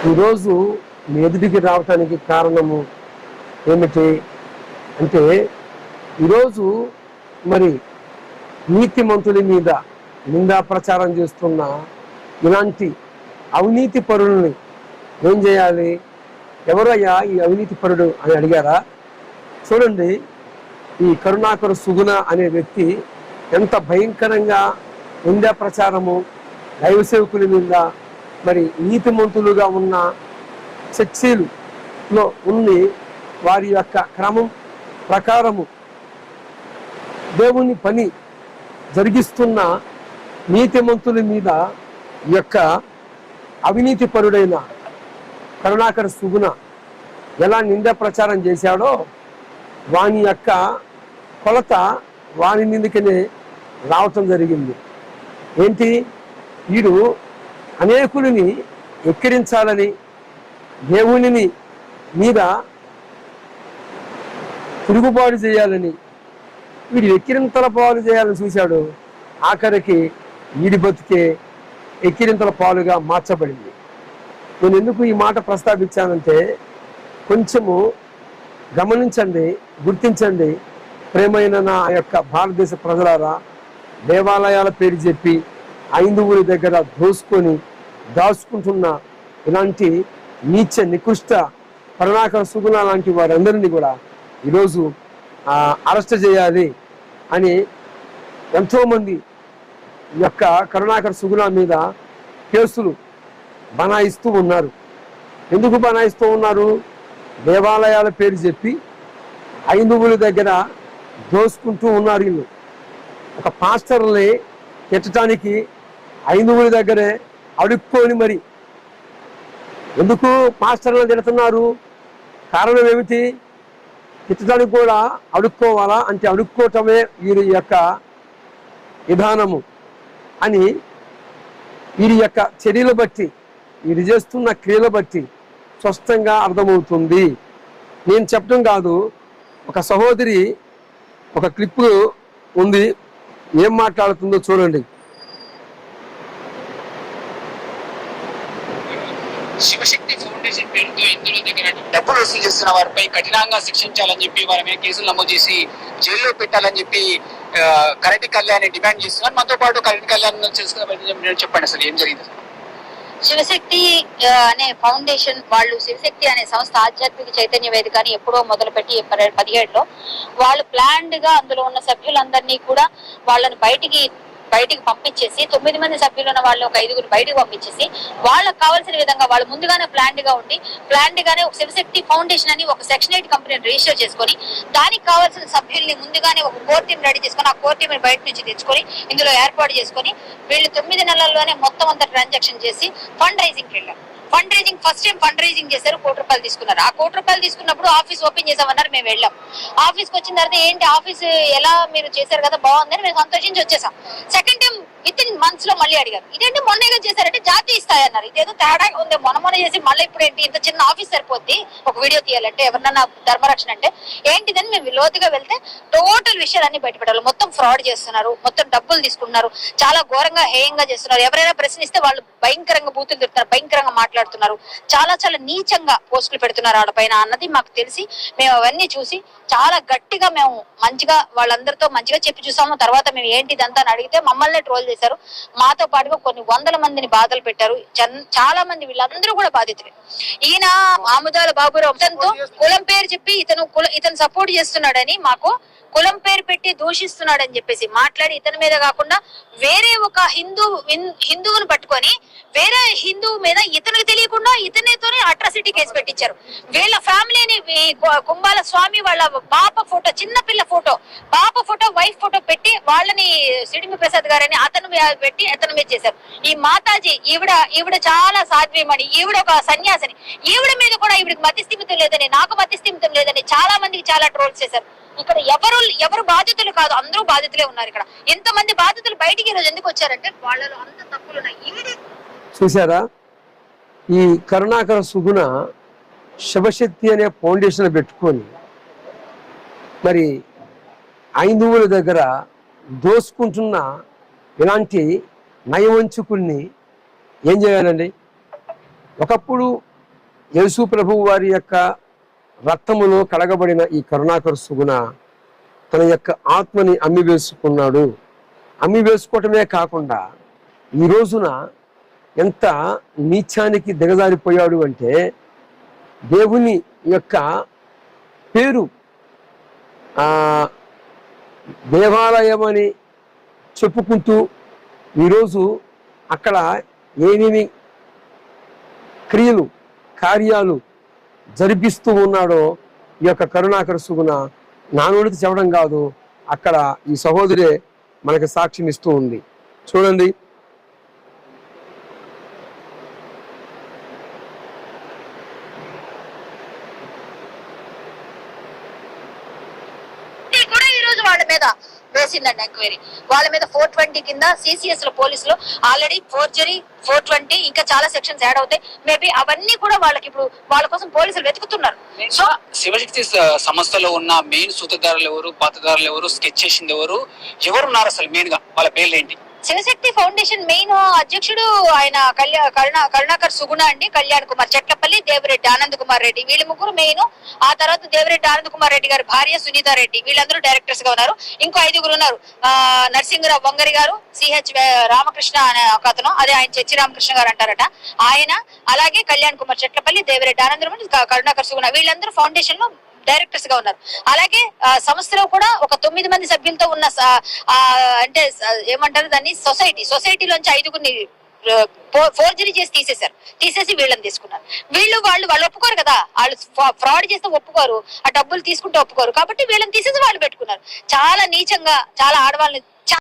ఈరోజు మీ ఎదుటికి రావటానికి కారణము ఏమిటి అంటే, ఈరోజు మరి నీతిమంతుల మీద నిందా ప్రచారం చేస్తున్న ఇలాంటి అవినీతి పరులని ఏం చేయాలి? ఎవరయ్యా ఈ అవినీతి పరుడు అని అడిగారా? చూడండి, ఈ కరుణాకర్ సుగుణ అనే వ్యక్తి ఎంత భయంకరంగా నిందా ప్రచారము దైవ సేవకుల మీద, మరి నీతిమంతులుగా ఉన్న చర్చీలులో ఉండి వారి యొక్క క్రమం ప్రకారము దేవుని పని జరిగిస్తున్న నీతిమంతుల మీద ఈ యొక్క అవినీతి పరుడైన కరుణాకర్ సుగుణ ఎలా నింద ప్రచారం చేశాడో వాని యొక్క కొలత వాని మీదకనే రావటం జరిగింది. ఏంటి? వీడు అనేకులని ఎక్కిరించాలని, దేవునిని మీద తిరుగుబాటు చేయాలని, వీడు ఎక్కిరింతల పాలు చేయాలని చూశాడు. ఆఖరికి వీడి బతికే ఎక్కిరింతల పాలుగా మార్చబడింది. నేను ఎందుకు ఈ మాట ప్రస్తావించానంటే, కొంచెము గమనించండి, గుర్తించండి. ప్రేమైన నా యొక్క భారతదేశ ప్రజలారా, దేవాలయాల పేరు చెప్పి హైందువుల దగ్గర దాచుకుంటున్న ఇలాంటి నీచ నికృష్ట కరుణాకర్ సుగుణ లాంటి వారందరినీ కూడా ఈరోజు అరెస్ట్ చేయాలి అని ఎంతోమంది యొక్క కరుణాకర్ సుగుణ మీద కేసులు బనాయిస్తూ ఉన్నారు. ఎందుకు బనాయిస్తూ ఉన్నారు? దేవాలయాల పేరు చెప్పి హైందువుల దగ్గర దోసుకుంటూ ఉన్నారు. వీళ్ళు ఒక పాస్టర్ని తిట్టడానికి హైందువుల దగ్గరే అడుక్కొని మరి ఎందుకు పాస్టర్లను తిడుతున్నారు? కారణం ఏమిటి? తిట్టడానికి కూడా అడుక్కోవాలా అంటే అడుక్కోవటమే వీరి యొక్క విధానము అని వీరి యొక్క చర్యలు బట్టి, వీరు చేస్తున్న క్రియలు బట్టి స్పష్టంగా అర్థమవుతుంది. నేను చెప్పడం కాదు, ఒక సహోదరి ఒక క్లిప్ ఉంది, ఏం మాట్లాడుతుందో చూడండి. శివశక్తి ఫౌండేషన్ పేరుతో ఇందులో దగ్గర డబ్బులు వసూలు చేస్తున్న వారిపై కఠినంగా శిక్షించాలని చెప్పి వారి మీద కేసులు నమోదు చేసి జైల్లో పెట్టాలని చెప్పి కరెంట్ కళ్యాణ్ డిమాండ్ చేస్తున్నారు. మనతో పాటు కరెంట్ కళ్యాణ్ చెప్పండి, అసలు ఏం జరిగింది? శివశక్తి అనే ఫౌండేషన్ వాళ్ళు, శివశక్తి అనే సంస్థ ఆధ్యాత్మిక చైతన్య వేదికని ఎప్పుడో మొదలుపెట్టి 2017లో వాళ్ళు ప్లాన్డ్ గా అందులో ఉన్న సభ్యులందరినీ కూడా వాళ్ళని బయటికి పంపించేసి 9 మంది సభ్యులు ఉన్న వాళ్ళు ఒక 5గురు బయటకు పంపించేసి వాళ్ళకి కావాల్సిన విధంగా వాళ్ళు ముందుగానే ప్లాన్డ్ గానే ఒక శివశక్తి ఫౌండేషన్ అని ఒక సెక్షన్ 8 కంపెనీని రిజిస్టర్ చేసుకొని దానికి కావాల్సిన సభ్యుల్ని ముందుగానే ఒక కోర్ టీం రెడీ చేసుకొని ఆ కోర్ టీం బయట నుంచి తెచ్చుకొని ఇందులో ఏర్పాటు చేసుకొని వీళ్ళు 9 నెలల్లోనే మొత్తం అంతా ట్రాన్సాక్షన్ చేసి ఫండ్ రైజింగ్కి వెళ్ళారు. Fund raising first time fund raising చేశారు, ₹1 తీసుకున్నారు. ఆ ₹1 తీసుకున్నప్పుడు ఆఫీస్ ఓపెన్ చేసామన్నారు. మేము వెళ్ళాం. ఆఫీస్కి వచ్చిన తర్వాత ఏంటి ఆఫీస్ ఎలా మీరు చేశారు కదా బాగుందని మేము సంతోషించి వచ్చేసాం. Second time with in months లో మళ్ళీ అడిగారు, ఇదేంటి మొన్నగా చేశారంటే జాతీయ స్థాయి అన్నారు. ఇదేదో తేడా ఉంది, మొన్న చేసి మళ్ళీ ఇప్పుడు ఏంటి ఇంత చిన్న ఆఫీస్ సరిపోద్ది ఒక వీడియో తీయాలంటే, ఎవరన్నా ధర్మరక్షణ అంటే ఏంటిదని మేము లోతుగా వెళ్తే టోటల్ విషయాలన్నీ బయటపడాలి. మొత్తం ఫ్రాడ్ చేస్తున్నారు, మొత్తం డబ్బులు తీసుకుంటున్నారు, చాలా ఘోరంగా హేయంగా చేస్తున్నారు. ఎవరైనా ప్రశ్నిస్తే వాళ్ళు భయంకరంగా బూతులు తిడుతున్నారు, భయంకరంగా మాట్లాడుతున్నారు, చాలా చాలా నీచంగా పోస్టులు పెడుతున్నారు ఆడపైన అన్నది మాకు తెలిసి మేము అవన్నీ చూసి చాలా గట్టిగా మేము మంచిగా వాళ్ళందరితో మంచిగా చెప్పి చూసాము. తర్వాత మేము ఏంటి ఇదంతా అని అడిగితే మమ్మల్ని ట్రోల్ చేశారు. మాతో పాటుగా కొన్ని 100 మందిని బాధలు పెట్టారు. చాలా మంది వీళ్ళందరూ కూడా బాధితులే. ఈయన ఆముదాల బాబురావు ఇతనితో కులం పేరు చెప్పి ఇతను సపోర్ట్ చేస్తున్నాడని, మాకు కులం పేరు పెట్టి దూషిస్తున్నాడని చెప్పేసి మాట్లాడి ఇతని మీద కాకుండా వేరే ఒక హిందువుని పట్టుకొని వేరే హిందువు మీద ఇతనికి తెలియకుండా ఇతనితోనే అట్రాసిటీ కేసు పెట్టించారు. వీళ్ళ ఫ్యామిలీని కుంభాల స్వామి వాళ్ళ పాప ఫోటో, చిన్నపిల్ల ఫోటో, పాప ఫోటో, వైఫ్ ఫోటో పెట్టి వాళ్ళని సిడిమి ప్రసాద్ గారని అతను పెట్టి అతను మీద చేశారు. ఈ మాతాజీ ఈవిడ చాలా సాధ్వీమణి, ఈవిడ ఒక సన్యాసిని, ఈవిడ మీద కూడా ఈవిడికి మతిస్థిమితం లేదని, నాకు మతిస్థిమితం లేదని చాలా మందికి చాలా ట్రోల్స్ చేశారు. ఇక్కడ ఎవరు బాధితులు కాదు, అందరూ బాధితులే ఉన్నారు. ఇక్కడ ఎంతమంది బాధితులు బయటికి ఈరోజు ఎందుకు వచ్చారంటే వాళ్ళలో అంత తప్పులు ఉన్నాయి. చూసారా? ఈ కరుణాకర సుగుణ శివశక్తి అనే ఫౌండేషన్ పెట్టుకొని మరి హైందువుల దగ్గర దోసుకుంటున్న ఇలాంటి నయవంచుకుల్ని ఏం చేయాలండి? ఒకప్పుడు యేసు ప్రభు వారి యొక్క రక్తములో కడగబడిన ఈ కరుణాకర్ సుగుణ తన యొక్క ఆత్మని అమ్మివేసుకున్నాడు. అమ్మివేసుకోవటమే కాకుండా ఈ రోజున ఎంత నీచానికి దిగజారిపోయాడు అంటే, దేవుని యొక్క పేరు దేవాలయం అని చెప్పుకుంటూ ఈరోజు అక్కడ ఏమేమి క్రియలు కార్యాలు జరిపిస్తూ ఉన్నాడో ఈ యొక్క కరుణాకర సుగుణ నానోడికి చెప్పడం కాదు, అక్కడ ఈ సహోదరే మనకి సాక్ష్యం ఇస్తూ ఉంది. చూడండి, కూడా ఈ రోజు వాళ్ళ మీద వేసిందండి ఎంక్వైరీ. వాళ్ళ మీద 420 కింద సిసిఎస్ లో పోలీసులు ఆల్రెడీ ఫోర్జరీ 420 ఇంకా చాలా సెక్షన్స్ యాడ్ అవుతాయి. మేబీ అవన్నీ కూడా వాళ్ళకి ఇప్పుడు వాళ్ళ కోసం పోలీసులు వెతుకుతున్నారు. సో శివశక్తి సంస్థలో ఉన్న మెయిన్ సూత్రధారులు ఎవరు, పాత్రధారులు ఎవరు, స్కెచ్ చేసింది ఎవరు, ఎవరున్నారు అసలు మెయిన్ గా, వాళ్ళ పేర్లు ఏంటి? శివశక్తి ఫౌండేషన్ మెయిన్ అధ్యక్షుడు ఆయన కరుణాకర్ సుగుణ అండి, కళ్యాణ్ కుమార్ చెట్లపల్లి, దేవిరెడ్డి ఆనంద్ కుమార్ రెడ్డి, వీళ్ళు ముగ్గురు మెయిన్. ఆ తర్వాత దేవిరెడ్డి ఆనంద్ కుమార్ రెడ్డి గారి భార్య సునీత రెడ్డి, వీళ్ళందరూ డైరెక్టర్స్ గా ఉన్నారు. ఇంకో 5 ఉన్నారు. నరసింహరావు వంగరి గారు, సిహెచ్ రామకృష్ణ అనే ఒక అతను, అదే ఆయన చర్చి రామకృష్ణ గారు అంటారట ఆయన, అలాగే కళ్యాణ్ కుమార్ చెట్లపల్లి, దేవిరెడ్డి ఆనంద్, కరుణాకర్ సుగుణ, వీళ్ళందరూ ఫౌండేషన్ లో డైరెక్టర్స్ గా ఉన్నారు. అలాగే సంస్థలో కూడా ఒక 9 మంది సభ్యులతో ఉన్న అంటే ఏమంటారు దాన్ని సొసైటీలోంచి 5గురిని ఫోర్జరీ చేసి తీసేసి వీళ్ళని తీసుకున్నారు. వాళ్ళు ఒప్పుకోరు కదా, వాళ్ళు ఫ్రాడ్ చేస్తే ఒప్పుకోరు, ఆ డబ్బులు తీసుకుంటే ఒప్పుకోరు, కాబట్టి వీళ్ళని తీసేసి వాళ్ళు పెట్టుకున్నారు. చాలా నీచంగా చాలా ఆడవాళ్ళని